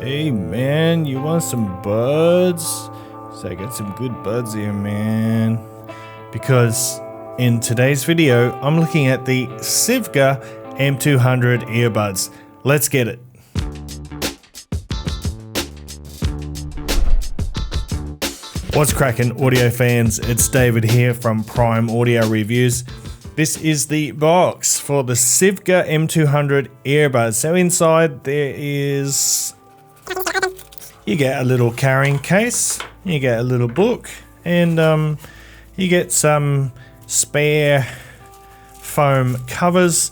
Hey man, you want some buds? So I got some good buds here, man. Because in today's video, I'm looking at the Sivga M200 earbuds. Let's get it. What's cracking, audio fans? It's David here from Prime Audio Reviews. This is the box for the Sivga M200 earbuds. So inside there is, you get a little carrying case, you get a little book, and you get some spare foam covers.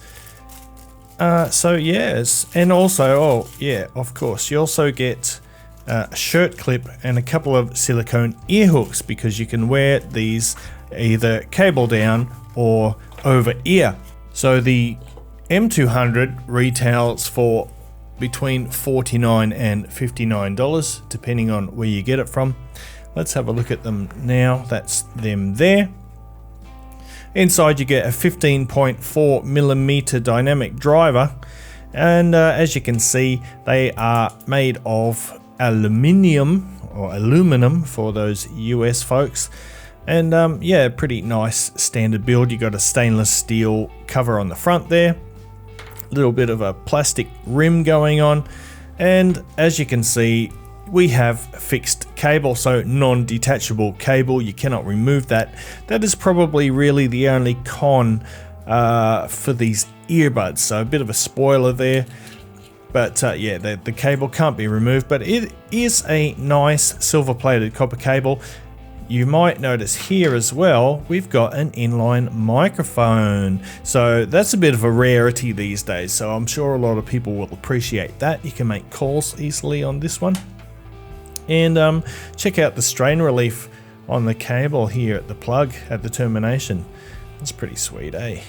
So yes, and also, oh yeah, of course, you also get a shirt clip and a couple of silicone ear hooks, because you can wear these either cable down or over ear. So the M200 retails for between $49 and $59 depending on where you get it from. Let's have a look at them now. That's them there. Inside you get a 15.4mm dynamic driver, and as you can see, they are made of aluminum for those US folks. And yeah, pretty nice standard build. You got a stainless steel cover on the front there, a little bit of a plastic rim going on, and as you can see, we have fixed cable, so non-detachable cable. You cannot remove that. That is probably really the only con for these earbuds, so a bit of a spoiler there. But yeah, the cable can't be removed, but it is a nice silver-plated copper cable. You might notice here as well, we've got an inline microphone. So that's a bit of a rarity these days, so I'm sure a lot of people will appreciate that. You can make calls easily on this one. And check out the strain relief on the cable here at the plug at the termination. That's pretty sweet, eh?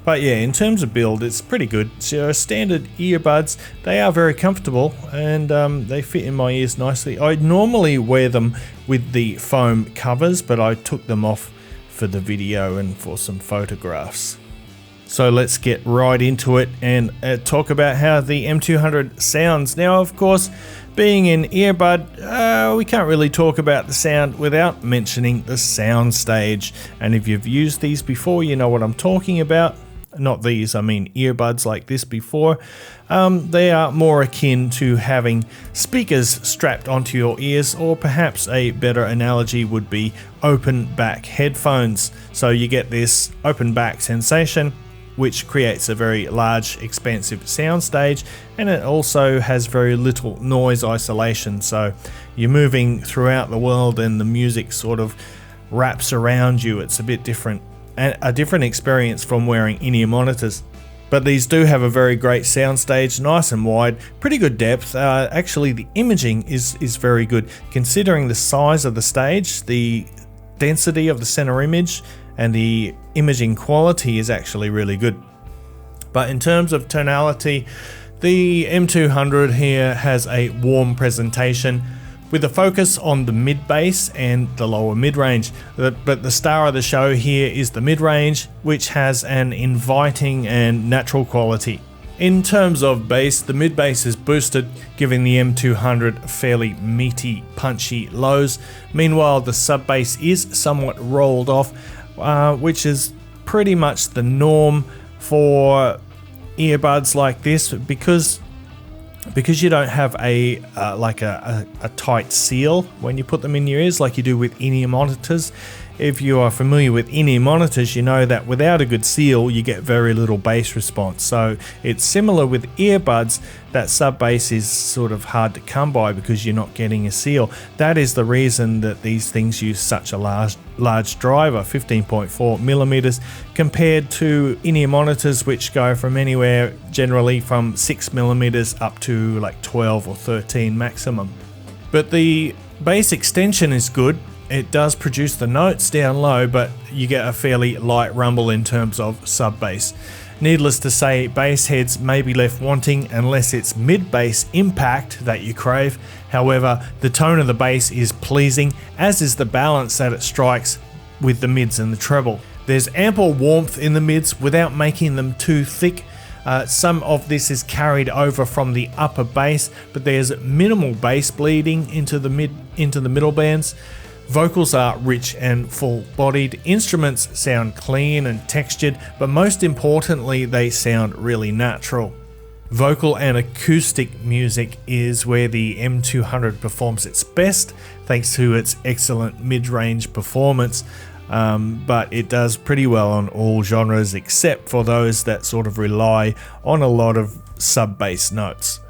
But yeah, in terms of build, it's pretty good. So standard earbuds, they are very comfortable, and they fit in my ears nicely. I normally wear them with the foam covers, but I took them off for the video and for some photographs. So let's get right into it and talk about how the M200 sounds. Now, of course, being an earbud, we can't really talk about the sound without mentioning the sound stage. And if you've used these before, you know what I'm talking about. Not these, I mean earbuds like this before. They are more akin to having speakers strapped onto your ears, or perhaps a better analogy would be open back headphones. So you get this open back sensation, which creates a very large, expansive sound stage, and it also has very little noise isolation. So you're moving throughout the world and the music sort of wraps around you. It's a bit different, a different experience from wearing in-ear monitors. But these do have a very great soundstage, nice and wide, pretty good depth. Actually, the imaging is very good, considering the size of the stage, the density of the center image, and the imaging quality is actually really good. But in terms of tonality, the M200 here has a warm presentation, with a focus on the mid-bass and the lower mid-range. But the star of the show here is the mid-range, which has an inviting and natural quality. In terms of bass, the mid-bass is boosted, giving the M200 fairly meaty, punchy lows. Meanwhile, the sub-bass is somewhat rolled off, which is pretty much the norm for earbuds like this, because you don't have a tight seal when you put them in your ears like you do with in-ear monitors. If you are familiar with in-ear monitors, you know that without a good seal, you get very little bass response. So it's similar with earbuds. That sub bass is sort of hard to come by because you're not getting a seal. That is the reason that these things use such a large driver, 15.4mm, compared to in-ear monitors, which go from anywhere generally from 6mm up to like 12 or 13 maximum. But the bass extension is good. It does produce the notes down low, but you get a fairly light rumble in terms of sub-bass. Needless to say, bass heads may be left wanting unless it's mid-bass impact that you crave. However, the tone of the bass is pleasing, as is the balance that it strikes with the mids and the treble. There's ample warmth in the mids without making them too thick. Some of this is carried over from the upper bass, but there's minimal bass bleeding into the middle bands. Vocals are rich and full-bodied. Instruments sound clean and textured, but most importantly, they sound really natural. Vocal and acoustic music is where the M200 performs its best, thanks to its excellent mid-range performance. But it does pretty well on all genres except for those that sort of rely on a lot of sub-bass notes.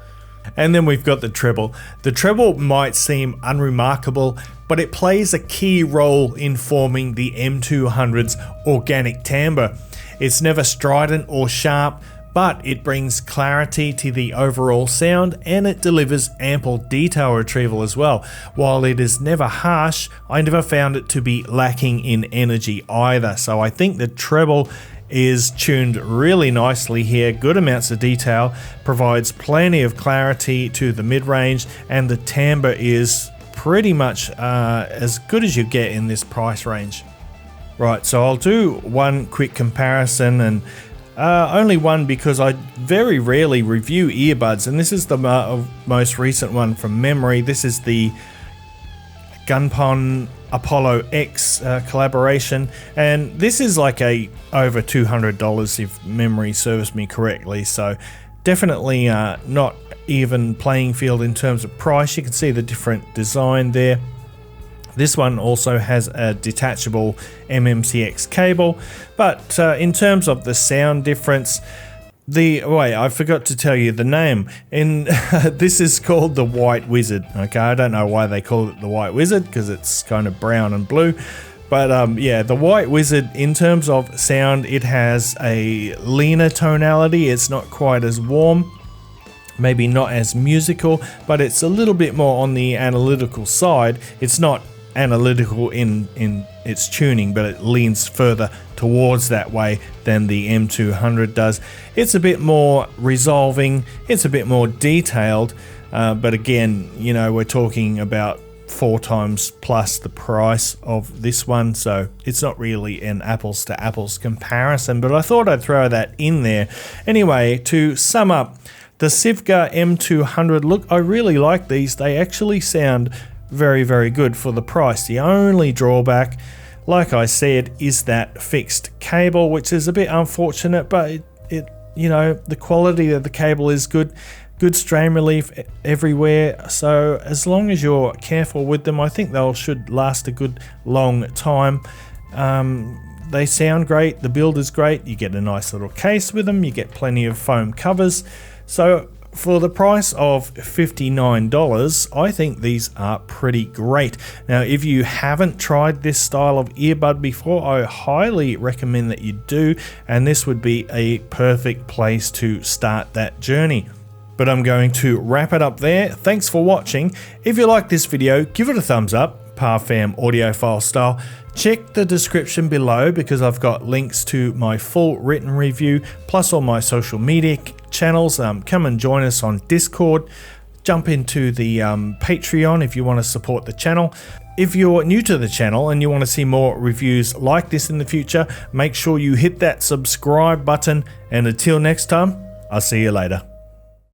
And then we've got the treble. The treble might seem unremarkable, but it plays a key role in forming the M200's organic timbre. It's never strident or sharp, but it brings clarity to the overall sound and it delivers ample detail retrieval as well. While it is never harsh, I never found it to be lacking in energy either. So I think the treble is tuned really nicely here, good amounts of detail, provides plenty of clarity to the mid-range, and the timbre is pretty much as good as you get in this price range. Right, so I'll do one quick comparison, and only one because I very rarely review earbuds, and this is the most recent one from memory. This is the Gunpon Apollo X collaboration, and this is like over $200 if memory serves me correctly, so definitely not even playing field in terms of price. You can see the different design there. This one also has a detachable MMCX cable, but in terms of the sound difference, I forgot to tell you the name. This is called the White Wizard. Okay, I don't know why they call it the White Wizard because it's kind of brown and blue. But yeah, the White Wizard, in terms of sound, it has a leaner tonality. It's not quite as warm, maybe not as musical, but it's a little bit more on the analytical side. It's not analytical in its tuning, but it leans further towards that way than the M200 does. It's a bit more resolving, it's a bit more detailed, but again, you know, we're talking about 4 times plus the price of this one, so it's not really an apples to apples comparison, but I thought I'd throw that in there. Anyway, to sum up, the Sivga M200, look, I really like these. They actually sound very, very good for the price. The only drawback, like I said, is that fixed cable, which is a bit unfortunate, but it you know, the quality of the cable is good strain relief everywhere, so as long as you're careful with them, I think they should last a good long time. They sound great, the build is great, you get a nice little case with them, you get plenty of foam covers, so for the price of $59, I think these are pretty great. Now, if you haven't tried this style of earbud before, I highly recommend that you do, and this would be a perfect place to start that journey. But I'm going to wrap it up there. Thanks for watching. If you like this video, give it a thumbs up, Parfam audiophile style. Check the description below because I've got links to my full written review, plus all my social media channels. Come and join us on Discord. Jump into the Patreon if you want to support the channel. If you're new to the channel and you want to see more reviews like this in the future, make sure you hit that subscribe button. And until next time, I'll see you later.